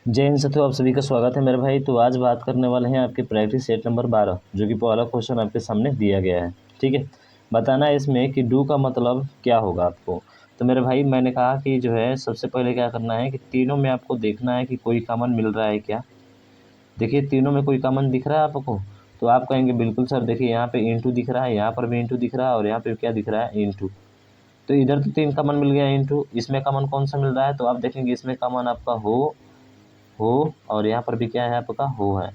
जय हिंद साथियों, आप सभी का स्वागत है मेरे भाई। तो आज बात करने वाले हैं आपके प्रैक्टिस सेट नंबर 12, जो कि पहला क्वेश्चन आपके सामने दिया गया है। ठीक है, बताना है इसमें कि डू का मतलब क्या होगा आपको। तो मेरे भाई मैंने कहा कि जो है सबसे पहले क्या करना है कि तीनों में आपको देखना है कि कोई कॉमन मिल रहा है क्या। देखिए तीनों में कोई कॉमन दिख रहा है आपको, तो आप कहेंगे बिल्कुल सर। देखिए यहाँ पे इंटू दिख रहा है, यहाँ पर भी इंटू दिख रहा है और यहाँ पे क्या दिख रहा है, इंटू। तो इधर तो 3 कॉमन मिल गया इंटू, इसमें कॉमन कौन सा मिल रहा है, तो आप देखेंगे इसमें कॉमन आपका हो और यहाँ पर भी क्या है आपका हो है।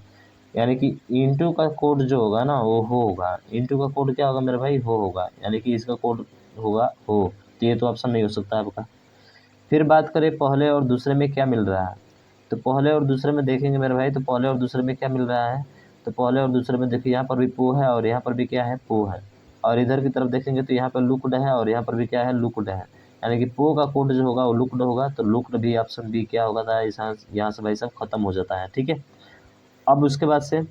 यानी कि इंटू का कोड जो होगा ना वो हो होगा। इंटू का कोड क्या होगा मेरे भाई, हो होगा, यानी कि इसका कोड होगा हो। तो ये तो ऑप्शन नहीं हो सकता आपका। फिर बात करें पहले और दूसरे में क्या मिल रहा है, तो पहले और दूसरे में देखेंगे मेरे भाई, तो पहले और दूसरे में क्या मिल रहा है। तो पहले और दूसरे में देखिए यहाँ पर भी पो है और यहाँ पर भी क्या है, पो है। और इधर की तरफ देखेंगे तो यहाँ पर लुकड है और यहाँ पर भी क्या है, लुकड है। यानी कि पो का कोड जो होगा वो लुकड होगा, तो लुकड भी ऑप्शन बी क्या होगा था, यहाँ से भाई सब खत्म हो जाता है। ठीक है, अब उसके बाद से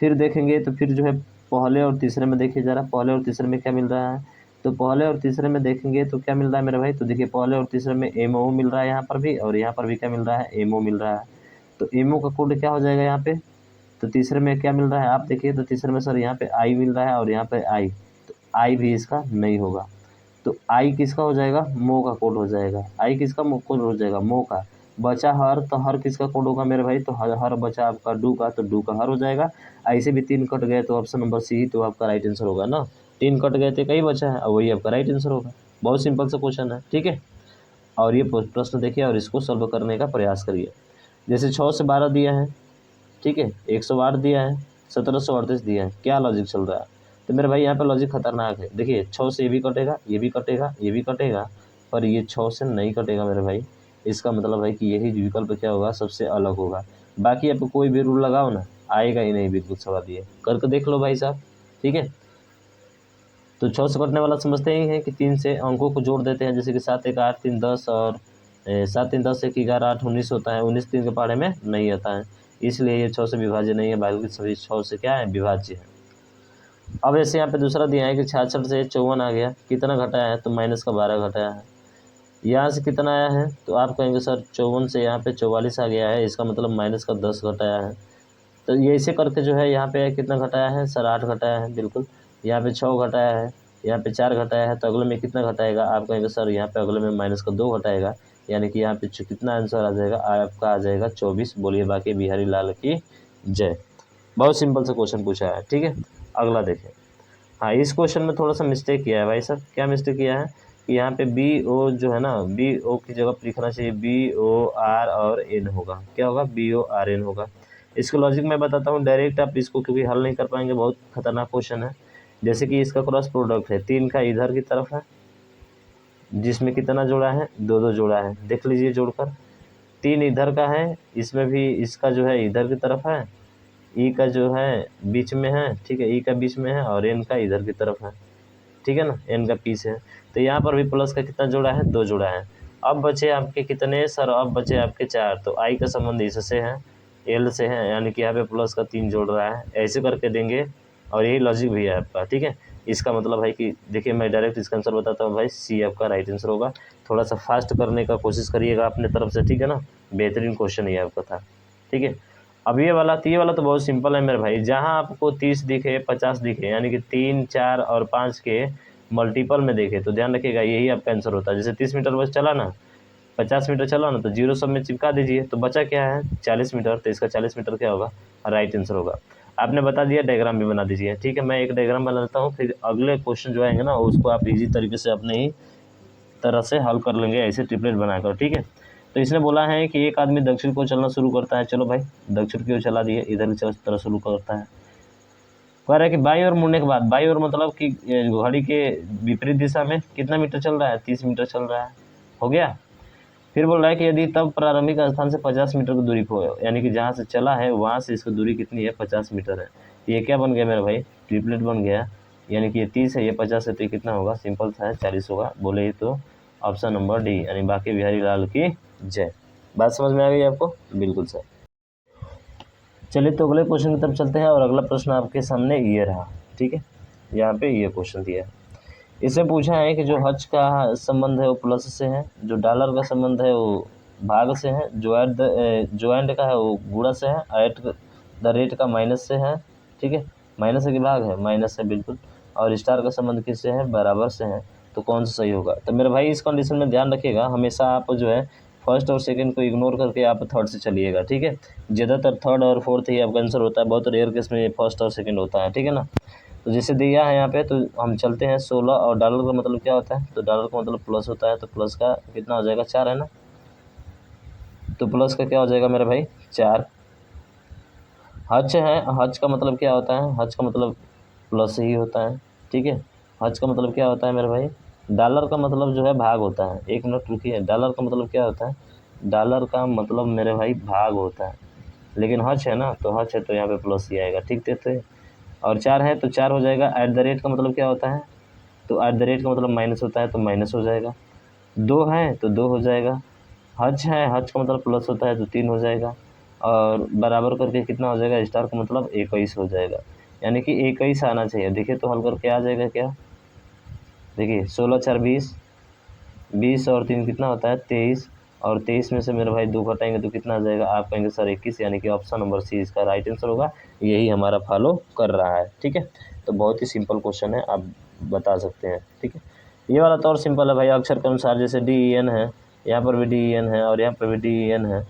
फिर देखेंगे तो फिर जो है पहले और तीसरे में देखिए ज़रा, पहले और तीसरे में क्या मिल रहा है। तो पहले और तीसरे में देखेंगे तो क्या मिल रहा है मेरे भाई, तो देखिए पहले और तीसरे में एमओ मिल रहा है यहाँ पर भी, और यहाँ पर भी क्या मिल रहा है, एमओ मिल रहा है। तो एमओ का कोड क्या हो जाएगा यहाँ पे, तो तीसरे में क्या मिल रहा है आप देखिए, तो तीसरे में सर यहाँ पे आई मिल रहा है और यहाँ पे आई, तो आई भी इसका नहीं होगा। तो आई किसका हो जाएगा, मो का कोड हो जाएगा। आई किसका कोड हो जाएगा, मो का। बचा हर, तो हर किसका कोड होगा मेरे भाई, तो हर बचा आपका डू का, तो डू का हर हो जाएगा। ऐसे भी 3 कट गए तो ऑप्शन नंबर सी ही तो आपका राइट आंसर होगा ना। 3 कट गए थे, कई बचा है और वही आपका राइट आंसर होगा। बहुत सिंपल सा क्वेश्चन है। ठीक है, और ये प्रश्न देखिए और इसको सॉल्व करने का प्रयास करिए। जैसे 6 से 12 दिया है, ठीक है, 108 दिया है, 1738 दिया है, क्या लॉजिक चल रहा है। तो मेरे भाई यहाँ पे लॉजिक खतरनाक है। देखिए 6 से ये भी कटेगा, ये भी कटेगा, ये भी कटेगा, पर ये 6 से नहीं कटेगा मेरे भाई। इसका मतलब है कि यही विकल्प क्या होगा, सबसे अलग होगा। बाकी आपको कोई भी रूल लगाओ ना, आएगा ही नहीं, बिल्कुल सवाल ये करके देख लो भाई साहब। ठीक है, तो 6 से कटने वाला समझते ही हैं कि 3 से अंकों को जोड़ देते हैं, जैसे कि 7 1 8 3 10 और 7 3 10 1 11 8 19 होता है। 19 3 के पहाड़े में नहीं आता है, इसलिए ये 6 से विभाज्य नहीं है, बल्कि सभी 6 से क्या है, विभाज्य है। अब ऐसे यहाँ पे दूसरा दिया है कि 66 से 54 आ गया, कितना घटाया है, तो माइनस का 12 घटाया है। यहाँ से कितना आया है, तो आप कहेंगे सर 54 से यहाँ पे 44 आ गया है, इसका मतलब माइनस का 10 घटाया है। तो ये ऐसे करके जो है यहाँ पे कितना घटाया है सर, 8 घटाया है बिल्कुल। यहाँ पे 6 घटाया है, यहाँ पे 4 घटाया है, तो अगले में कितना घटाएगा, आप कहेंगे सर यहाँ पे अगले में माइनस का 2 घटाएगा। यानी कि यहाँ पे कितना आंसर आ जाएगा आपका, आ जाएगा 24। बोलिए बाकी बिहारी लाल की जय। बहुत सिंपल सा क्वेश्चन पूछा है। ठीक है, अगला देखें। हाँ, इस क्वेश्चन में थोड़ा सा मिस्टेक किया है भाई साहब। क्या मिस्टेक किया है कि यहाँ पे बी ओ जो है ना, बी ओ की जगह पर लिखना चाहिए बी ओ आर और एन होगा। क्या होगा, बी ओ आर एन होगा। इसको लॉजिक मैं बताता हूँ डायरेक्ट, आप इसको क्योंकि हल नहीं कर पाएंगे, बहुत खतरनाक क्वेश्चन है। जैसे कि इसका क्रॉस प्रोडक्ट है, 3 का इधर की तरफ है, जिसमें कितना जोड़ा है, 2 जोड़ा है। देख लीजिए जोड़कर, 3 इधर का है, इसमें भी इसका जो है इधर की तरफ है, ई का जो है बीच में है। ठीक है, ई का बीच में है और एन का इधर की तरफ है। ठीक है ना, एन का पीस है। तो यहाँ पर भी प्लस का कितना जोड़ा है, 2 जोड़ा है। अब बचे आपके कितने सर, अब बचे आपके 4। तो आई का संबंध इससे है, एल से है, यानी कि यहाँ पे प्लस का 3 जोड़ रहा है। ऐसे करके देंगे और यही लॉजिक भी है आपका। ठीक है, इसका मतलब है कि देखिए मैं डायरेक्ट इसका आंसर बताता हूँ भाई, सी आपका राइट आंसर होगा। थोड़ा सा फास्ट करने का कोशिश करिएगा अपने तरफ से, ठीक है ना। बेहतरीन क्वेश्चन ये आपका था। ठीक है, अब ये वाला, तो ये वाला तो बहुत सिंपल है मेरे भाई। जहाँ आपको 30 दिखे, 50 दिखे, यानी कि 3 4 और 5 के मल्टीपल में देखे, तो ध्यान रखिएगा यही आपका आंसर होता है। जैसे 30 मीटर बस चला ना, 50 मीटर चला ना, तो जीरो सब में चिपका दीजिए, तो बचा क्या है, 40 मीटर। तो इसका 40 मीटर क्या होगा, राइट आंसर होगा। आपने बता दिया, डायग्राम भी बना दीजिए। ठीक है, मैं एक डायग्राम बना लेता हूँ, फिर अगले क्वेश्चन जो आएंगे ना उसको आप इजी तरीके से अपने ही तरह से हल कर लेंगे, ऐसे ट्रिपलेट बनाकर। ठीक है, तो इसने बोला है कि एक आदमी दक्षिण को चलना शुरू करता है। चलो भाई दक्षिण की ओर चला दिए, इधर की तरफ शुरू करता है। कह रहा है कि बाई ओर मुड़ने के बाद, बाई ओर मतलब कि घड़ी के विपरीत दिशा में कितना मीटर चल रहा है, 30 मीटर चल रहा है। हो गया। फिर बोल रहा है कि यदि तब प्रारंभिक स्थान से 50 मीटर की दूरी को, यानी कि जहाँ से चला है वहाँ से इसकी दूरी कितनी है, 50 मीटर है। ये क्या बन गया मेरा भाई, ट्रिपलेट बन गया। यानी कि ये 30 है, ये 50 है, तो ये कितना होगा, सिंपल सा है, 40 होगा। बोले तो ऑप्शन नंबर डी, यानी बाकी बिहारी लाल की जय। बात समझ में आ गई आपको, बिल्कुल सर। चलिए तो अगले क्वेश्चन की तरफ चलते हैं, और अगला प्रश्न आपके सामने ये रहा। ठीक है, यहाँ पे ये क्वेश्चन दिया है। इसमें पूछा है कि जो हज का संबंध है वो प्लस से है, जो डॉलर का संबंध है वो भाग से है, जो एंड का है वो गुणा से है, एट द रेट का माइनस से है, ठीक है, माइनस से कि भाग है, माइनस से बिल्कुल, और स्टार का संबंध किससे है, बराबर से है, तो कौन सा सही होगा। तो मेरे भाई इस कंडीशन में ध्यान रखिएगा, हमेशा आप जो है फर्स्ट और सेकंड को इग्नोर करके आप थर्ड से चलिएगा, ठीक है। ज़्यादातर थर्ड और फोर्थ ही आपका आंसर होता है, बहुत रेयर केस में फर्स्ट और सेकंड होता है, ठीक है ना। तो जैसे दिया है यहाँ पे, तो हम चलते हैं 16, और डॉलर का मतलब क्या होता है, तो डॉलर का मतलब प्लस होता है, तो प्लस का कितना हो जाएगा, 4 है ना, तो प्लस का क्या हो जाएगा मेरे भाई, 4। हज है, हज का मतलब क्या होता है, हज का मतलब प्लस ही होता है, ठीक है। हज का मतलब क्या होता है मेरे भाई, डॉलर का मतलब जो है भाग होता है, एक मिनट रुकिए, डॉलर का मतलब क्या होता है, डॉलर का मतलब मेरे भाई भाग होता है, लेकिन हज है ना, तो हज है तो यहाँ पे प्लस ही आएगा, ठीक थे। और 4 है तो 4 हो जाएगा। एट द रेट का मतलब क्या होता है, तो एट द रेट का मतलब माइनस होता है, तो माइनस हो जाएगा। 2 है तो 2 हो जाएगा। हज है, हज का मतलब प्लस होता है, तो 3 हो जाएगा, और बराबर करके कितना हो जाएगा, स्टार का मतलब 21 हो जाएगा, यानी कि 21 आना चाहिए। देखिए तो हल करके आ जाएगा क्या, देखिए 16 4 20, 20 और 3 कितना होता है, 23, और 23 में से मेरे भाई 2 घटाएंगे तो कितना आ जाएगा, आप कहेंगे सर 21, यानी कि ऑप्शन नंबर सी इसका राइट आंसर होगा, यही हमारा फॉलो कर रहा है, ठीक है। तो बहुत ही सिंपल क्वेश्चन है, आप बता सकते हैं, ठीक है। ये वाला तो और सिंपल है भाई, अक्षर के अनुसार, जैसे डी ई एन है, यहाँ पर भी डी ई एन है, और यहाँ पर भी डी ई एन है,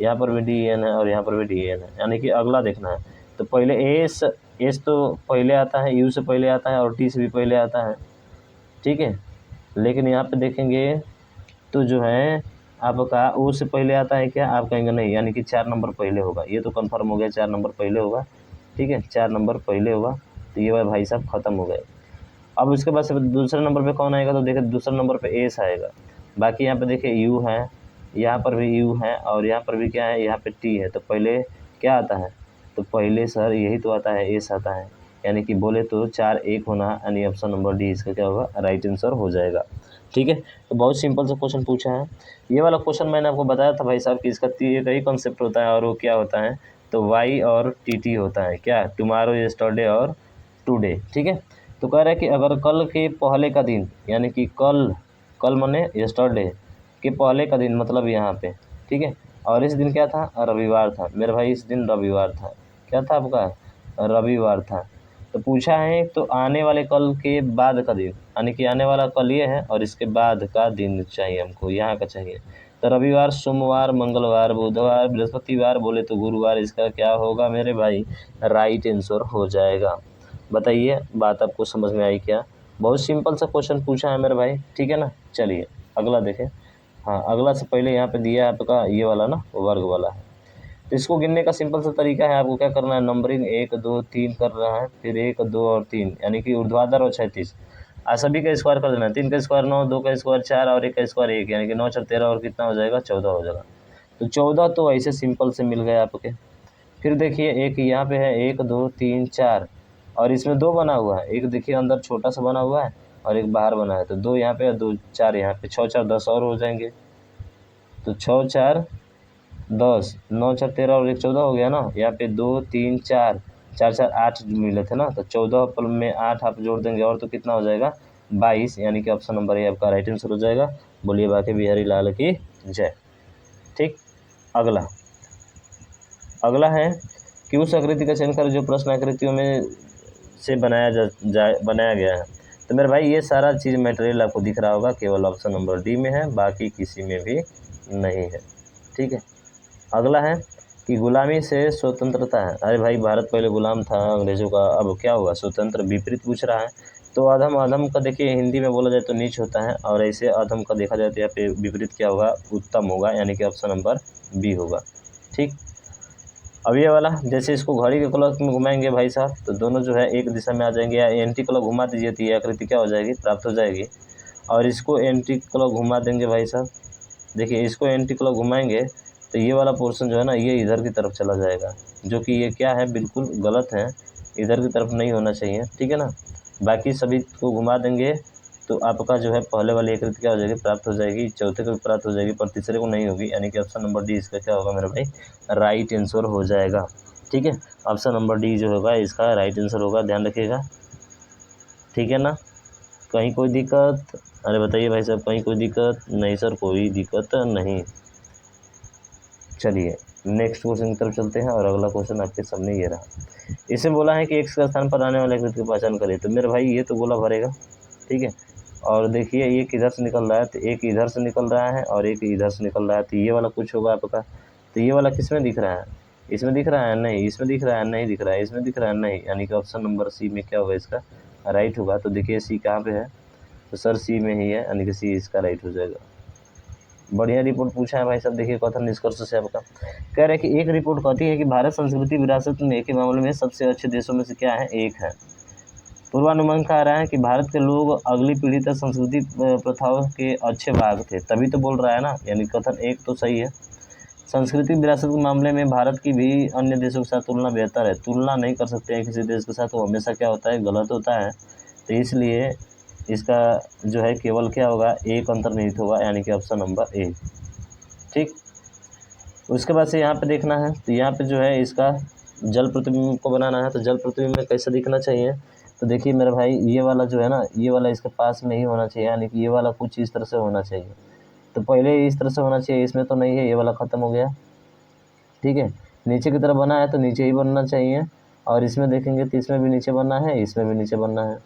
यहाँ पर भी डी ई एन है, और यहाँ पर भी डी ई एन है, यानी कि अगला देखना है। तो पहले एस तो पहले आता है, यू से पहले आता है, और टी से भी पहले आता है, ठीक है। लेकिन यहाँ पे देखेंगे तो जो है आपका ओ से पहले आता है क्या, आप कहेंगे नहीं, यानी कि 4 नंबर पहले होगा, ये तो कंफर्म हो गया, 4 नंबर पहले होगा, ठीक है, 4 नंबर पहले होगा, तो ये भाई साहब खत्म हो गए। अब उसके बाद से दूसरे नंबर पे कौन आएगा, तो देखिए दूसरे नंबर पे एस आएगा, बाकी यहाँ पे देखिए यू है, यहाँ पर भी यू है, और यहाँ पर भी क्या है, यहाँ पे टी है, तो पहले क्या आता है, तो पहले सर यही तो आता है, एस आता है, यानी कि बोले तो 4 1 होना, यानी ऑप्शन नंबर डी इसका क्या होगा, राइट आंसर हो जाएगा, ठीक है। तो बहुत सिंपल सा क्वेश्चन पूछा है। ये वाला क्वेश्चन मैंने आपको बताया था भाई साहब कि इसका एक ही कॉन्सेप्ट होता है, और वो क्या होता है, तो वाई और टी टी होता है, क्या, टुमारो, यस्टरडे और टुडे, ठीक है। तो कह रहा है कि अगर कल के पहले का दिन, यानी कि कल, कल माने यस्टरडे के पहले का दिन, मतलब यहाँ पे, ठीक है, और इस दिन क्या था, रविवार था मेरे भाई, इस दिन रविवार था, क्या था आपका, रविवार था। तो पूछा है तो आने वाले कल के बाद का दिन, यानी कि आने वाला कल ये है, और इसके बाद का दिन चाहिए हमको, यहाँ का चाहिए। तो रविवार, सोमवार, मंगलवार, बुधवार, बृहस्पतिवार, बोले तो गुरुवार, इसका क्या होगा मेरे भाई, राइट आंसर हो जाएगा। बताइए बात आपको समझ में आई क्या। बहुत सिंपल सा क्वेश्चन पूछा है मेरे भाई, ठीक है ना। चलिए अगला देखें। हाँ, अगला से पहले यहाँ पे दिया है आपका ये वाला ना, वर्ग वाला है। तो इसको गिनने का सिंपल सा तरीका है, आपको क्या करना है, नंबरिंग 1 2 3 कर रहा है, फिर 1 2 और 3, यानी कि ऊर्ध्वाधर और क्षैतिज, सभी का स्क्वायर कर देना। 3 का स्क्वायर 9, 2 का स्क्वायर 4, और 1 का स्क्वायर 1, यानी कि 9 4 13, और कितना हो जाएगा, 14 हो जाएगा। तो 14 तो ऐसे सिंपल से मिल गए आपके। फिर देखिए एक यहाँ पे है, 1 2 3 4, और इसमें 2 बना हुआ है, एक देखिए अंदर छोटा सा बना हुआ है, और एक बाहर बना है, तो 2 यहाँ पे, 2 4 यहाँ पे, 6 4 10 और हो जाएंगे। तो 6 4 10, 9 4 13, और 1 14 हो गया ना। यहाँ पे 2 3 4, 4 4 8 मिले थे ना, तो 14 पल में 8 आप जोड़ देंगे, और तो कितना हो जाएगा, 22, यानी कि ऑप्शन नंबर ए आपका राइट आंसर हो जाएगा। बोलिए बाकी बिहारी लाल की जय। ठीक, अगला अगला है कि उस आकृति का चयन कर जो प्रश्न आकृतियों में से बनाया गया है। तो मेरे भाई ये सारा चीज़ मटेरियल आपको दिख रहा होगा, केवल ऑप्शन नंबर डी में है, बाकी किसी में भी नहीं है, ठीक है। अगला है कि गुलामी से स्वतंत्रता है। अरे भाई भारत पहले गुलाम था अंग्रेजों का, अब क्या हुआ, स्वतंत्र, विपरीत पूछ रहा है। तो अधम, अधम का देखिए हिंदी में बोला जाए तो नीच होता है, और ऐसे अधम का देखा जाए तो यहाँ पे विपरीत क्या होगा, उत्तम होगा, यानी कि ऑप्शन नंबर बी होगा। ठीक, अब ये वाला जैसे इसको घड़ी के क्लॉक में घुमाएंगे भाई साहब, तो दोनों जो है एक दिशा में आ जाएंगे, या एंटी क्लॉक घुमा दीजिए तो ये आकृति क्या हो जाएगी, प्राप्त हो जाएगी। और इसको एंटी क्लॉक घुमा देंगे भाई साहब, देखिए इसको एंटी क्लॉक घुमाएंगे तो ये वाला पोर्शन जो है ना, ये इधर की तरफ चला जाएगा, जो कि ये क्या है, बिल्कुल गलत है, इधर की तरफ नहीं होना चाहिए, ठीक है ना। बाकी सभी को घुमा देंगे तो आपका जो है पहले वाली आकृति क्या हो जाएगी, प्राप्त हो जाएगी, चौथे को प्राप्त हो जाएगी, पर तीसरे को नहीं होगी, यानी कि ऑप्शन नंबर डी इसका क्या होगा मेरे भाई, राइट आंसर हो जाएगा। ठीक है, ऑप्शन नंबर डी जो होगा इसका राइट आंसर होगा, ध्यान रखिएगा, ठीक है ना। कहीं कोई दिक्कत, अरे बताइए भाई साहब, कहीं कोई दिक्कत नहीं, सर कोई दिक्कत नहीं। चलिए नेक्स्ट क्वेश्चन की तरफ चलते हैं और अगला क्वेश्चन आपके सामने ये रहा। इसमें बोला है कि x का स्थान पर आने वाले आकृति की पहचान करें। तो मेरे भाई ये तो गोला भरेगा, ठीक है। और देखिए ये किधर से निकल रहा है, तो एक इधर से निकल रहा है और एक इधर से निकल रहा है, तो ये वाला कुछ होगा आपका। तो ये वाला किस में दिख रहा है, इसमें दिख रहा है नहीं, इसमें दिख रहा है नहीं, दिख रहा है इसमें दिख रहा है नहीं, यानी कि ऑप्शन नंबर सी में क्या होगा, इसका राइट होगा। तो देखिए सी कहाँ पे है, तो सर सी में ही है, यानी कि सी इसका राइट हो जाएगा। बढ़िया रिपोर्ट पूछा है भाई साहब। देखिए कथन निष्कर्ष से आपका कह रहे हैं कि एक रिपोर्ट कहती है कि भारत संस्कृति विरासत में के मामले में सबसे अच्छे देशों में से क्या है, एक है। पूर्वानुमान कह रहा है कि भारत के लोग अगली पीढ़ी तक संस्कृति प्रथाओं के अच्छे भाग थे, तभी तो बोल रहा है ना, यानी कथन एक तो सही है। सांस्कृतिक विरासत के मामले में भारत की भी अन्य देशों के साथ तुलना बेहतर है। तुलना नहीं कर सकते हैं किसी देश के साथ, वो हमेशा क्या होता है, गलत होता है। तो इसलिए इसका जो है केवल क्या होगा, एक अंतर्निहित होगा, यानी कि ऑप्शन नंबर ए, ठीक। उसके बाद से यहाँ पे देखना है, तो यहाँ पे जो है इसका जल प्रतिबिंब को बनाना है। तो जल प्रतिबिंब में कैसे दिखना चाहिए, तो देखिए मेरे भाई ये वाला जो है ना, ये वाला इसके पास में ही होना चाहिए, यानी कि ये वाला कुछ इस तरह से होना चाहिए। तो पहले इस तरह से होना चाहिए, इसमें तो नहीं है, ये वाला ख़त्म हो गया, ठीक है। नीचे की तरफ बना है तो नीचे ही बनना चाहिए, और इसमें देखेंगे तो इसमें भी नीचे बनना है, इसमें भी नीचे बनना है,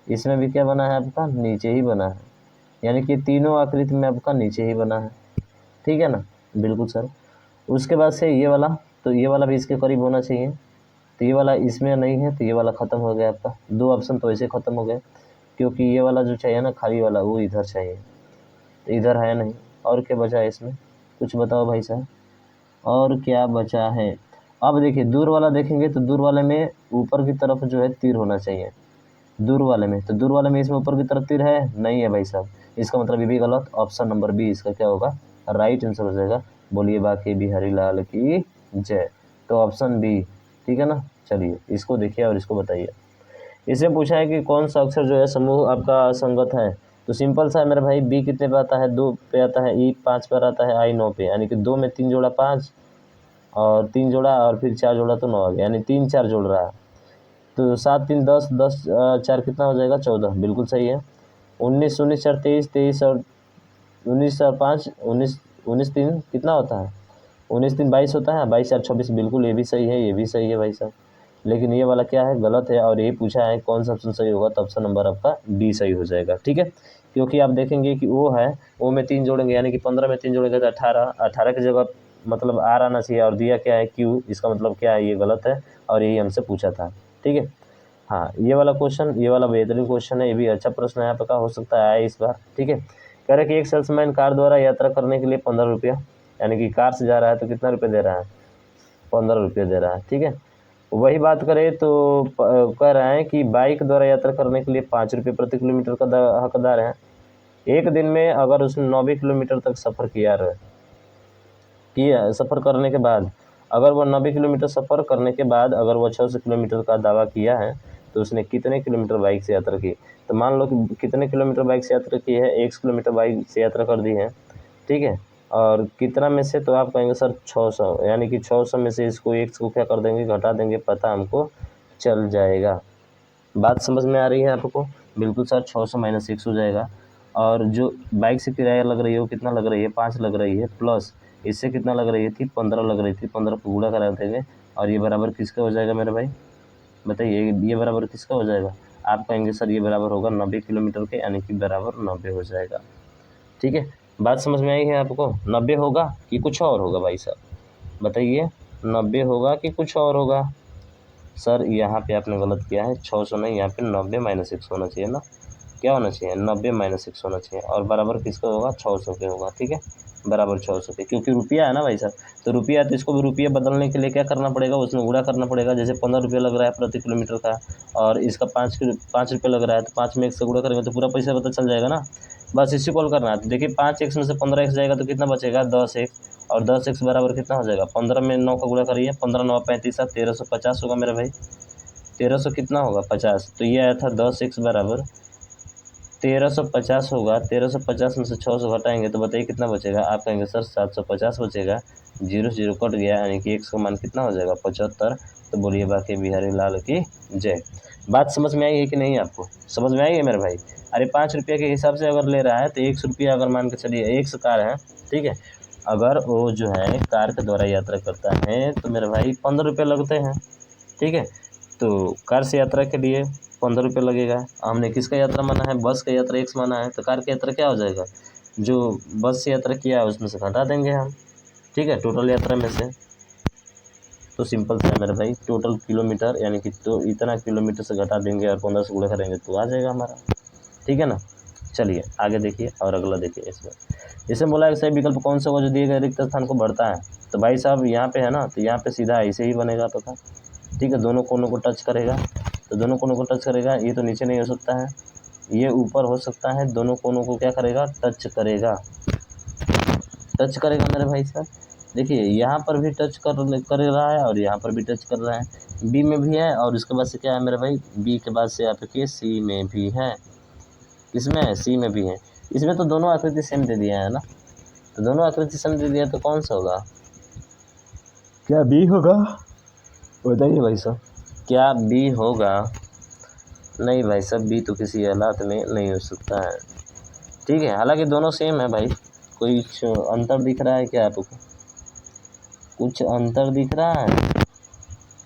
इसमें भी क्या बना है आपका, नीचे ही बना है, यानी कि तीनों आकृति में आपका नीचे ही बना है, ठीक है ना, बिल्कुल सर। उसके बाद से ये वाला, तो ये वाला भी इसके करीब होना चाहिए, तो ये वाला इसमें नहीं है, तो ये वाला ख़त्म हो गया आपका। दो ऑप्शन तो ऐसे ख़त्म हो गए, क्योंकि ये वाला जो चाहिए ना खाली वाला, वो इधर चाहिए, तो इधर है नहीं। और क्या बचा है इसमें, कुछ बताओ भाई साहब, और क्या बचा है। अब देखिए दूर वाला देखेंगे तो दूर वाले में ऊपर की तरफ जो है तीर होना चाहिए, दूर वाले में, तो दूर वाले में इसमें ऊपर की तरफ तीर है नहीं है भाई साहब, इसका मतलब ये भी गलत। ऑप्शन नंबर बी इसका क्या होगा, राइट आंसर हो जाएगा। बोलिए बाकी बिहारी लाल की जय। तो ऑप्शन बी, ठीक है ना। चलिए इसको देखिए और इसको बताइए। इससे पूछा है कि कौन सा अक्षर जो है समूह आपका असंगत है। तो सिंपल सा है मेरे भाई, बी कितने पे आता है, 2 पे आता है, ई 5 पर आता है, आई 9 पे, यानी कि 2 में 3 जोड़ा 5 और 3 जोड़ा और फिर 4 जोड़ा तो 9 आ गया, यानी 3 4 जोड़ रहा है। तो 7 3 10 10 4 कितना हो जाएगा, 14, बिल्कुल सही है। 19 19 4 23 23 और 19 और 5 19 19 3 कितना होता है, 19 3 22 होता है, 22 4 26, बिल्कुल ये भी सही है, ये भी सही है भाई साहब। लेकिन ये वाला क्या है, गलत है। और ये पूछा है कौन सा ऑप्शन सही होगा, तो ऑप्शन नंबर आपका बी सही हो जाएगा, ठीक है। क्योंकि आप देखेंगे कि वो है, वो में 3 जोड़ेंगे, यानी कि 15 में 3 जोड़ेंगे तो 18, 18 की जगह मतलब आर आना चाहिए, और दिया क्या है क्यू, इसका मतलब क्या है, ये गलत है और यही हमसे पूछा था, ठीक है। हाँ ये वाला क्वेश्चन, ये वाला बेहतरीन क्वेश्चन है, ये भी अच्छा प्रश्न है आपका, हो सकता है आए इस बार, ठीक है। कह रहे कि एक सेल्समैन कार द्वारा यात्रा करने के लिए 15 रुपया, यानी कि कार से जा रहा है तो कितना रुपये दे रहा है, 15 रुपये दे रहा है, ठीक है। वही बात करें तो कह रहा है कि बाइक द्वारा यात्रा करने के लिए 5 रुपये प्रति किलोमीटर का हकदार है। एक दिन में अगर उसने 90 किलोमीटर तक सफ़र किया सफ़र करने के बाद, अगर वह 90 किलोमीटर सफ़र करने के बाद अगर वह 600 किलोमीटर का दावा किया है, तो उसने कितने किलोमीटर बाइक से यात्रा की। तो मान लो कि कितने किलोमीटर बाइक से यात्रा की है, 100 किलोमीटर बाइक से यात्रा कर दी है, ठीक है। और कितना में से, तो आप कहेंगे सर 600, यानी कि 600 में से इसको 1 को क्या कर देंगे, घटा देंगे, पता हमको चल जाएगा। बात समझ में आ रही है आपको, बिल्कुल सर 600 माइनस 100 हो जाएगा। और जो बाइक से किराया लग रही है वो कितना लग रही है, 5 लग रही है, प्लस इससे कितना लग रही थी, 15 लग रही थी, 15 को गुणा करा देंगे, और ये बराबर किसका हो जाएगा मेरे भाई, बताइए ये बराबर किसका हो जाएगा। आप कहेंगे सर ये बराबर होगा 90 किलोमीटर के, यानी कि बराबर 90 हो जाएगा, ठीक है। बात समझ में आई है आपको, 90 होगा कि कुछ और होगा भाई साहब, बताइए 90 होगा कि कुछ और होगा। सर यहाँ पे आपने गलत किया है, 600 नहीं, यहाँ पे 90 माइनस 100 होना चाहिए ना, क्या होना चाहिए, 90 माइनस 100 होना चाहिए, और बराबर किसका होगा, 600 के होगा, ठीक है, बराबर 600 के, क्योंकि रुपया है ना भाई साहब। तो रुपया है तो इसको भी रुपया बदलने के लिए क्या करना पड़ेगा, उसमें गुणा करना पड़ेगा। जैसे 15 रुपये लग रहा है प्रति किलोमीटर का, और इसका 5 रुपये लग रहा है, तो 5 में 1 से गुणा करेंगे तो पूरा पैसा पता चल जाएगा ना। बस इसी कॉल करना है। तो देखिए 5 में से 15 जाएगा तो कितना बचेगा, 10 और 10 बराबर कितना हो जाएगा, 15 में 9 का गुणा करिए, 15 9 35 1350 होगा मेरे भाई, 1300 कितना होगा, 50। तो ये आया था 10 बराबर 1350 होगा। 1350 में से 600 घटाएंगे तो बताइए कितना बचेगा, आप कहेंगे सर 750 बचेगा, 0 0 कट गया, यानी कि x का मान कितना हो जाएगा, 75। तो बोलिए बाकी बिहारी लाल की जय। बात समझ में आई है कि नहीं, आपको समझ में आई है मेरे भाई। अरे 5 रुपये के हिसाब से अगर ले रहा है तो 100 रुपया अगर मान के चलिए, 100 कार है, ठीक है, अगर वो जो है कार के द्वारा यात्रा करता है तो मेरे भाई 15 रुपये लगते हैं, ठीक है। तो कार से यात्रा के लिए 15 रुपये लगेगा। हमने किसका यात्रा माना है, बस का यात्रा एक्स माना है, तो कार की यात्रा क्या हो जाएगा, जो बस से यात्रा किया है उसमें से घटा देंगे हम, ठीक है, टोटल यात्रा में से। तो सिंपल सा है मेरे भाई, टोटल किलोमीटर यानी कि तो इतना किलोमीटर से घटा देंगे और 15 से गुणा करेंगे तो आ जाएगा हमारा, ठीक है ना। चलिए आगे देखिए और अगला देखिए। इसमें बोला है सही विकल्प कौन सा होगा जो दिए गए रिक्त स्थान को भरता है। तो भाई साहब यहाँ पे है ना, तो यहाँ पे सीधा ऐसे ही बनेगा पता, ठीक है। दोनों कोनों को टच करेगा, तो दोनों कोनों को टच करेगा, ये तो नीचे नहीं हो सकता है, ये ऊपर हो सकता है। दोनों कोनों को क्या करेगा, टच करेगा, टच करेगा मेरे भाई साहब। देखिए यहाँ पर भी टच कर रहा है और यहाँ पर भी टच कर रहा है, बी में भी है और उसके बाद से क्या है मेरे भाई, बी के बाद से आपके सी में भी है, किसमें है, सी में भी है। इसमें तो दोनों आकृति सेम दे दिया है ना, तो दोनों आकृति सेम दे दिया तो कौन सा होगा, क्या बी होगा, बताइए भाई साहब, क्या बी होगा। नहीं भाई साहब, बी तो किसी हालात में नहीं हो सकता है, ठीक है। हालांकि दोनों सेम है भाई, कोई अंतर दिख रहा है क्या आपको, कुछ अंतर दिख रहा है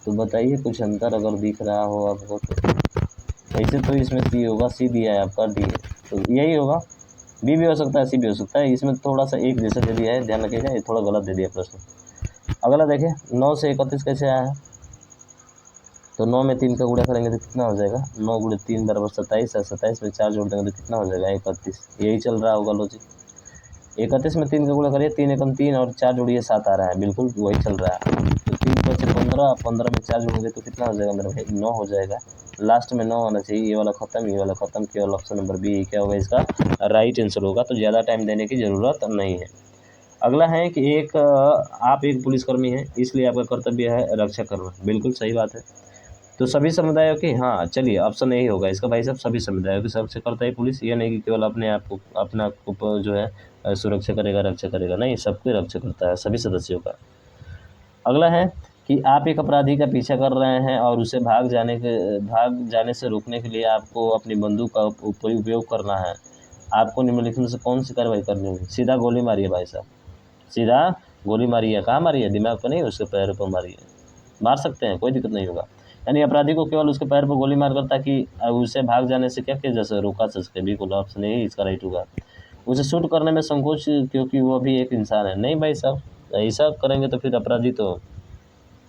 तो बताइए, कुछ अंतर अगर दिख रहा हो आपको तो। वैसे तो इसमें सी होगा, सी दिया है आपका, डी तो यही होगा, बी भी हो सकता है, सी भी हो सकता है। इसमें थोड़ा सा एक जैसा दे दिया है, ध्यान रखिएगा, ये थोड़ा गलत दे दिया प्रश्न। अगला देखिए, 9 से 31 कैसे आया है, तो 9 में 3 का गुणा करेंगे तो कितना हो जाएगा, 9 गुणे 3 बराबर 27 और 27 में 4 जोड़ देंगे तो कितना हो जाएगा 31। यही चल रहा होगा लॉजिक, 31 में 3 का गुणा करिए, 3 एकम 3 और 4 जोड़िए 7 आ रहा है, बिल्कुल वही चल रहा है। तो 3 बचे 15, 15 में 4 जोड़ेंगे तो कितना हो जाएगा मेरे भाई, 9 हो जाएगा। लास्ट में 9 आना चाहिए, ये वाला खत्म, ये वाला खत्म, केवल ऑप्शन नंबर बी क्या होगा इसका राइट आंसर होगा। तो ज़्यादा टाइम देने की ज़रूरत नहीं है। अगला है कि आप एक पुलिसकर्मी हैं, इसलिए आपका कर्तव्य है रक्षा करना, बिल्कुल सही बात है। तो सभी समुदायों की, हाँ चलिए ऑप्शन यही होगा इसका भाई साहब, सभी समुदायों की सुरक्षा करता है पुलिस, ये नहीं कि केवल अपने आप को, अपना को जो है सुरक्षा करेगा, रक्षा करेगा, नहीं, सबकी रक्षा करता है, सभी सदस्यों का। अगला है कि आप एक अपराधी का पीछा कर रहे हैं और उसे भाग जाने से रोकने के लिए आपको अपनी बंदूक का उपयोग करना है। आपको निम्नलिखित में से कौन सी कार्रवाई करनी होगी, सीधा गोली मारिए भाई साहब, सीधा गोली मारिए। कहाँ मारिए, दिमाग पर नहीं, उसके पैर पर मारिए, मार सकते हैं, कोई दिक्कत नहीं होगा। यानी अपराधी को केवल उसके पैर पर गोली मारकर ताकि उसे भाग जाने से क्या किया जा सके, रोका जा सके, बिल्कुल ऑप्शन यही इसका राइट होगा। उसे शूट करने में संकोच क्योंकि वो भी एक इंसान है, नहीं भाई साहब, ऐसा करेंगे तो फिर अपराधी तो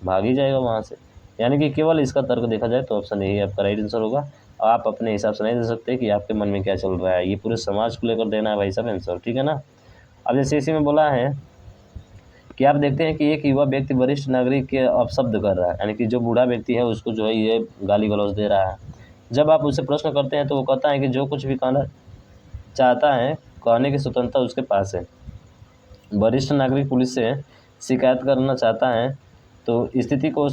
भाग ही जाएगा वहाँ से। यानी कि केवल इसका तर्क देखा जाए तो ऑप्शन यही आपका राइट आंसर होगा। आप अपने हिसाब से नहीं दे सकते कि आपके मन में क्या चल रहा है, ये पूरे समाज को लेकर देना है भाई साहब आंसर, ठीक है ना। अब जैसे इसी में बोला है कि आप देखते हैं कि एक युवा व्यक्ति वरिष्ठ नागरिक के अपशब्द कर रहा है, यानी कि जो बूढ़ा व्यक्ति है उसको जो है ये गाली गलौज दे रहा है। जब आप उससे प्रश्न करते हैं तो वो कहता है कि जो कुछ भी कहना चाहता है, कहने की स्वतंत्रता उसके पास है। वरिष्ठ नागरिक पुलिस से शिकायत करना चाहता है तो स्थिति को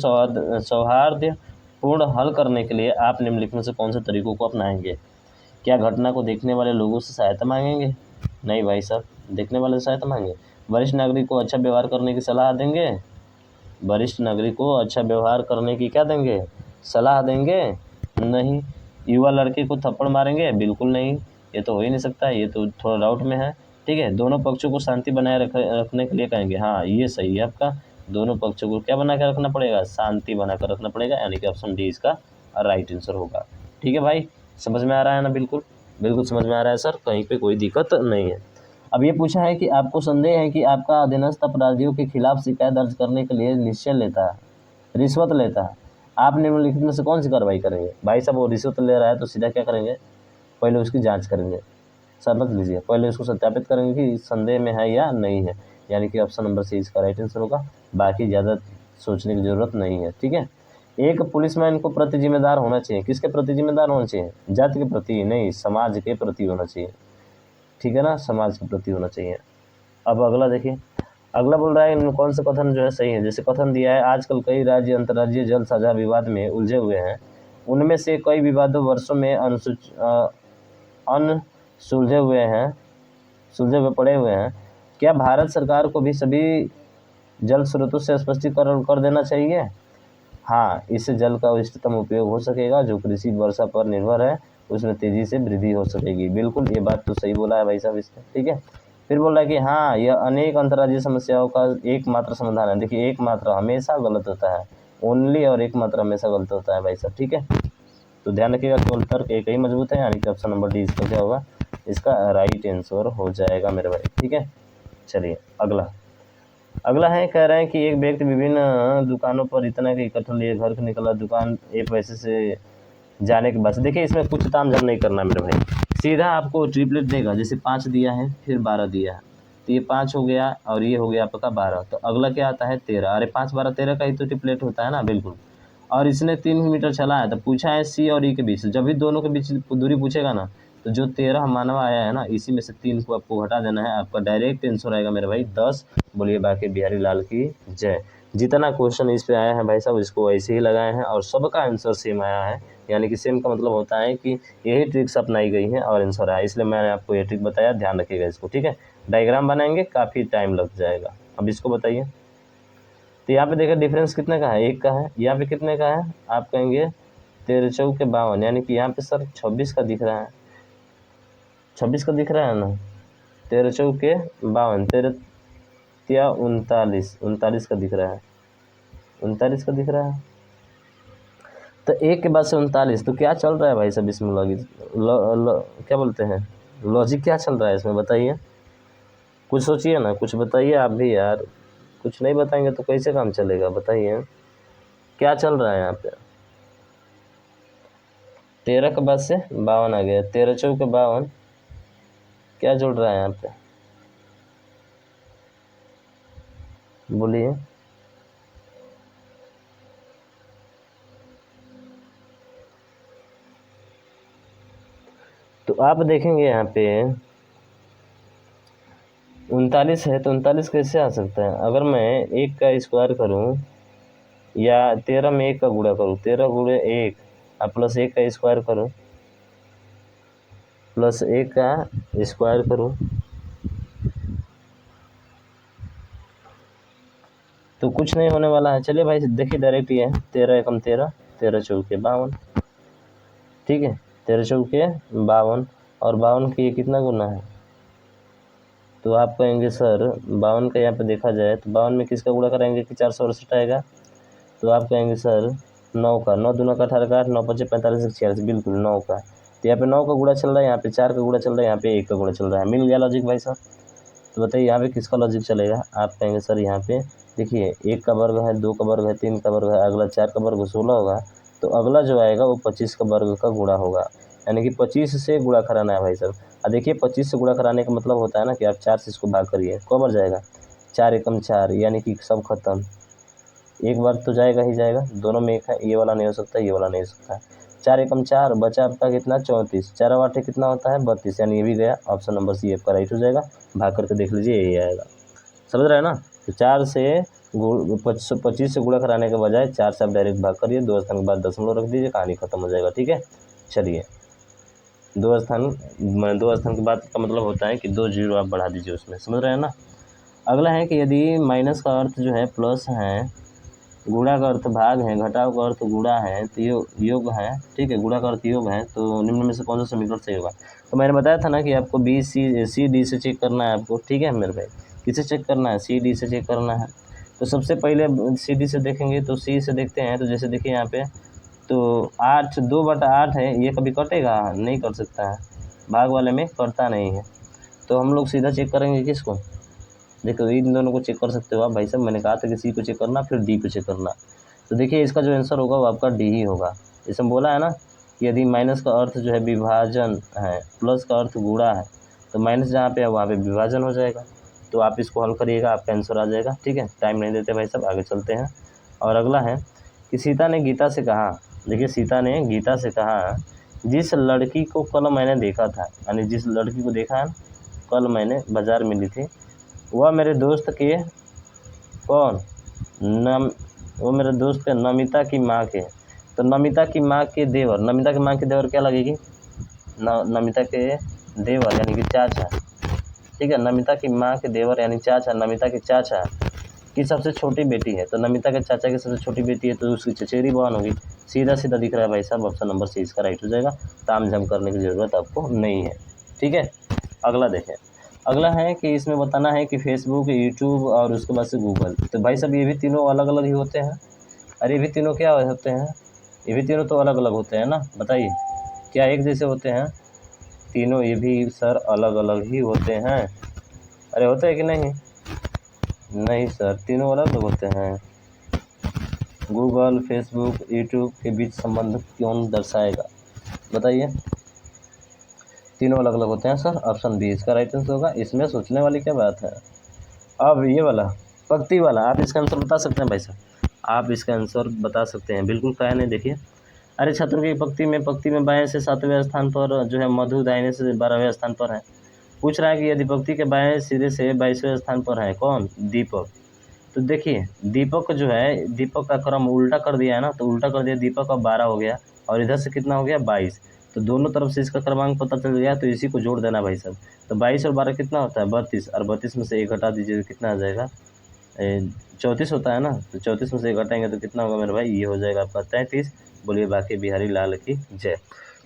सौहार्दपूर्ण हल करने के लिए आप निम्नलिखित में से कौन से तरीकों को अपनाएंगे। क्या घटना को देखने वाले लोगों से सहायता मांगेंगे, नहीं भाई साहब, देखने वाले से सहायता मांगेंगे। वरिष्ठ नागरिक को अच्छा व्यवहार करने की सलाह देंगे, वरिष्ठ नागरिक को अच्छा व्यवहार करने की क्या देंगे, सलाह देंगे, नहीं। युवा लड़के को थप्पड़ मारेंगे, बिल्कुल नहीं, ये तो हो ही नहीं सकता, ये तो थोड़ा डाउट में है, ठीक है। दोनों पक्षों को शांति बनाए रखने के लिए कहेंगे, हाँ ये सही है आपका, दोनों पक्षों को क्या बना कर रखना पड़ेगा, शांति बना कर रखना पड़ेगा, यानी कि ऑप्शन डी इसका राइट आंसर होगा, ठीक है भाई। समझ में आ रहा है ना, बिल्कुल बिल्कुल समझ में आ रहा है सर, कहीं पे कोई दिक्कत नहीं है। अब ये पूछा है कि आपको संदेह है कि आपका अधीनस्थ अपराधियों के खिलाफ शिकायत दर्ज करने के लिए निश्चय लेता है, रिश्वत लेता है, आप निम्नलिखित में से कौन सी कार्रवाई करेंगे। भाई साहब वो रिश्वत ले रहा है तो सीधा क्या करेंगे, पहले उसकी जांच करेंगे, समझ लीजिए, पहले उसको सत्यापित करेंगे कि संदेह में है या नहीं है, यानी कि ऑप्शन नंबर सी इसका राइट आंसर होगा। बाकी ज़्यादा सोचने की ज़रूरत नहीं है, ठीक है। एक पुलिसमैन को प्रति जिम्मेदार होना चाहिए, किसके प्रति जिम्मेदार होना चाहिए, जाति के प्रति नहीं, समाज के प्रति होना चाहिए, ठीक है ना, समाज के प्रति होना चाहिए। अब अगला देखिए, अगला बोल रहा है इनमें कौन सा कथन जो है सही है। जैसे कथन दिया है, आजकल कई राज्य अंतर्राज्यीय जल साझा विवाद में उलझे हुए हैं, उनमें से कई विवादों वर्षों में सुलझे हुए पड़े हुए हैं। क्या भारत सरकार को भी सभी जल स्रोतों से स्पष्टीकरण कर देना चाहिए। हाँ, इससे जल का इष्टतम उपयोग हो सकेगा, जो कृषि वर्षा पर निर्भर है उसमें तेजी से वृद्धि हो सकेगी। बिल्कुल ये बात तो सही बोला है भाई साहब इसने, ठीक है। फिर बोल रहा है कि हाँ यह अनेक अंतर्राज्यीय समस्याओं का एकमात्र समाधान है। देखिए एकमात्र हमेशा गलत होता है, ओनली और एकमात्र हमेशा गलत होता है भाई साहब, ठीक है। तो ध्यान रखिएगा केवल तर्क एक ही मजबूत है, यानी कि ऑप्शन नंबर डी इसका क्या होगा, इसका राइट आंसर हो जाएगा मेरे भाई, ठीक है। चलिए अगला है, कह रहे हैं कि एक व्यक्ति विभिन्न दुकानों पर इतना के इकट्ठा लिए घर से निकला, दुकान ए पैसे से जाने के बाद से। देखिए इसमें कुछ तामझाम नहीं करना मेरे भाई, सीधा आपको ट्रिपलेट देगा। जैसे 5 दिया है फिर 12 दिया है, तो ये 5 हो गया और ये हो गया आपका 12, तो अगला क्या आता है 13। अरे 5 12 13 का ही तो ट्रिपलेट होता है ना, बिल्कुल। और इसने 3 मीटर चला है, तो पूछा है सी और ई के बीच, जब भी दोनों के बीच दूरी पूछेगा ना, तो जो 13 मानव आया है ना, इसी में से 3 को आपको हटा देना है, आपका डायरेक्ट आंसर आएगा मेरे भाई 10। बोलिए बाकी बिहारी लाल की जय। जितना क्वेश्चन इस पे आया है भाई साहब इसको ऐसे ही लगाए हैं और सबका आंसर सेम आया है, यानी कि सेम का मतलब होता है कि यही ट्रिक्स अपनाई गई है और आंसर आया, इसलिए मैंने आपको ये ट्रिक बताया, ध्यान रखिएगा इसको, ठीक है। डायग्राम बनाएंगे काफ़ी टाइम लग जाएगा। अब इसको बताइए, तो यहाँ पे देखिए डिफरेंस कितने का है, 1 का है। यहाँ पे कितने का है, आप कहेंगे 13 चौके 52, यानी कि यहाँ पे सर 26 का दिख रहा है, 26 का दिख रहा है ना, 13 चौके 52, 13 या 39 का दिख रहा है, 39 का दिख रहा है। तो 1 के बाद से 39, तो क्या चल रहा है भाई साहब इसमें लॉजिक, क्या बोलते हैं, लॉजिक क्या चल रहा है इसमें बताइए, कुछ सोचिए ना, कुछ बताइए आप भी यार, कुछ नहीं बताएंगे तो कैसे काम चलेगा, बताइए क्या चल रहा है यहाँ पे। 13 के बाद से 52 आ गया, 13 चौके 52, क्या जुड़ रहा है यहाँ पे, बोलिए। तो आप देखेंगे यहाँ पे 39 है, तो 39 कैसे आ सकता है, अगर मैं 1 का स्क्वायर करूँ या 13 में 1 का गुणा करूँ, 13 गुणे 1 और प्लस 1 का स्क्वायर करूँ, प्लस 1 का स्क्वायर करूँ, तो कुछ नहीं होने वाला है। चलिए भाई देखिए डायरेक्ट ये है, 13 एकम 13, 13 चौके 52, ठीक है, 13 चौके 52 और 52 की ये कितना गुना है, तो आप कहेंगे सर 52 का यहाँ पे देखा जाए तो 52 में किसका गुणा करेंगे कि 468 आएगा, तो आप कहेंगे सर 9 का, 9 दूना का 18 का 8, 9 5 45 46, बिल्कुल 9 का। तो यहाँ पे 9 का गुणा चल रहा है, यहाँ पे 4 का गुणा चल रहा है, यहाँ पे 1 का गुणा चल रहा है, मिल गया लॉजिक भाई साहब। तो बताइए यहाँ पे किसका लॉजिक चलेगा, आप कहेंगे सर यहाँ पे देखिए 1 का वर्ग है, 2 का वर्ग है, 3 का वर्ग है, अगला 4 का वर्ग 16 होगा, तो अगला जो आएगा वो 25 का वर्ग का गुणा होगा, यानी कि 25 से गुणा कराना है भाई साहब। अब देखिए 25 से गुणा कराने का मतलब होता है ना कि आप 4 से इसको भाग करिए, कब बढ़ जाएगा 4 एकम 4, यानी कि सब खत्म, एक बार तो जाएगा ही जाएगा, दोनों में 1 है, ये वाला नहीं हो सकता, ये वाला नहीं हो सकता। 4 एकम 4 बचा आपका कितना 34, 4 और 8 कितना होता है 32, यानी ये भी गया, ऑप्शन नंबर सी आपका राइट हो जाएगा। भाग करके देख लीजिए यही आएगा, समझ रहे हैं ना। तो 4 से 25 से गुणा कराने के बजाय 4 से आप डायरेक्ट भाग करिए, 2 स्थान के बाद दशमलव रख दीजिए, कहानी खत्म हो जाएगा, ठीक है। चलिए 2 स्थान के बाद का मतलब होता है कि 2 जीरो आप बढ़ा दीजिए उसमें, समझ रहे हैं ना। अगला है कि यदि माइनस का अर्थ जो है प्लस है, गुणा का अर्थ भाग है, घटाव का अर्थ गुणा है, तो योग है, ठीक है, गुणा का अर्थ योग है, तो निम्न में से कौन सा समीकरण सही होगा। तो मैंने बताया था ना कि आपको सी डी से चेक करना है आपको, ठीक है मेरे भाई, किसे चेक करना है, सी डी से चेक करना है। तो सबसे पहले सी डी से देखेंगे, तो सी से देखते हैं, तो जैसे देखिए यहाँ पे तो 8 2/8 है, ये कभी कटेगा नहीं, कर सकता है, भाग वाले में कटता नहीं है, तो हम लोग सीधा चेक करेंगे किसको, देखो इन दोनों को चेक कर सकते हो आप भाई साहब, मैंने कहा था कि सी को चेक करना फिर डी को चेक करना। तो देखिए इसका जो आंसर होगा वो आपका डी ही होगा, इसमें बोला है ना कि यदि माइनस का अर्थ जो है विभाजन है, प्लस का अर्थ गुणा है, तो माइनस जहाँ पे है वहाँ पे विभाजन हो जाएगा। तो आप इसको हल करिएगा, आपका आंसर आ जाएगा, ठीक है। टाइम नहीं देते भाई साहब, आगे चलते हैं। और अगला है कि सीता ने गीता से कहा, देखिए सीता ने गीता से कहा, जिस लड़की को कल मैंने देखा था, यानी जिस लड़की को देखा है कल मैंने बाजार मिली थी, वह मेरे दोस्त के कौन वो मेरे दोस्त के नमिता की माँ के, तो नमिता की माँ के देवर, नमिता की माँ के देवर क्या लगेगी, नमिता के देवर यानी कि चाचा, ठीक है, नमिता की माँ के देवर यानी चाचा, नमिता के चाचा की सबसे छोटी बेटी है, तो नमिता के चाचा की सबसे छोटी बेटी है, तो उसकी चचेरी बहन होगी, सीधा सीधा दिख रहा है भाई साहब, ऑप्शन नंबर सी इसका राइट हो जाएगा, ताम झाम करने की ज़रूरत आपको नहीं है, ठीक है। अगला देखें, अगला है कि इसमें बताना है कि फेसबुक, यूट्यूब और उसके बाद से गूगल। तो भाई साहब ये भी तीनों अलग अलग ही होते हैं। अरे ये भी तीनों क्या होते हैं? ये भी तीनों तो अलग अलग होते हैं ना, बताइए क्या एक जैसे होते हैं? तीनों ये भी सर अलग अलग ही होते हैं। अरे होते हैं कि नहीं? नहीं सर, तीनों अलग अलग होते हैं। गूगल, फेसबुक, यूट्यूब के बीच संबंध कौन दर्शाएगा, बताइए। तीनों अलग अलग होते हैं सर, ऑप्शन बी इसका राइट आंसर होगा। इसमें सोचने वाली क्या बात है। अब ये वाला पंक्ति वाला, आप इसका आंसर बता सकते हैं भाई साहब? आप इसका आंसर बता सकते हैं, बिल्कुल क्या नहीं, देखिए। अरे छात्रों की पंक्ति में बाएं से 7वें स्थान पर जो है मधु, दाहिने से 12वें स्थान पर है। पूछ रहा है कि यदि पंक्ति के बाएं सिरे से 22वें स्थान पर है कौन? दीपक। तो देखिए दीपक जो है, दीपक का क्रम उल्टा कर दिया है ना, तो उल्टा कर दिया, दीपक अब 12 हो गया और इधर से कितना हो गया? 22। तो दोनों तरफ से इसका क्रमांक पता चल गया, तो इसी को जोड़ देना भाई साहब। तो 22 और 12 कितना होता है? 32, और 32 में से 1 घटा दीजिए तो कितना आ जाएगा? 34 होता है ना, तो 34 में से 1 घटाएंगे तो कितना होगा मेरे भाई? ये हो जाएगा आपका 33। बोलिए बाकी बिहारी लाल की जय।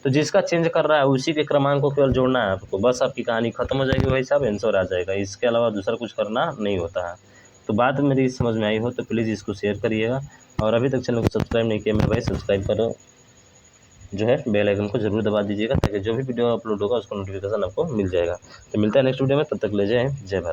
तो जिसका चेंज कर रहा है उसी के क्रमांक को केवल जोड़ना है आपको, बस आपकी कहानी खत्म हो जाएगी भाई साहब, आंसर आ जाएगा। इसके अलावा दूसरा कुछ करना नहीं होता है। तो बात मेरी समझ में आई हो तो प्लीज़ इसको शेयर करिएगा, और अभी तक चैनल को सब्सक्राइब नहीं किया मेरे भाई, सब्सक्राइब करो, जो है बेल आइकन को जरूर दबा दीजिएगा, ताकि जो भी वीडियो अपलोड होगा उसका नोटिफिकेशन आपको मिल जाएगा। तो मिलता है नेक्स्ट वीडियो में, तब तक ले जाएँ, जय भारत।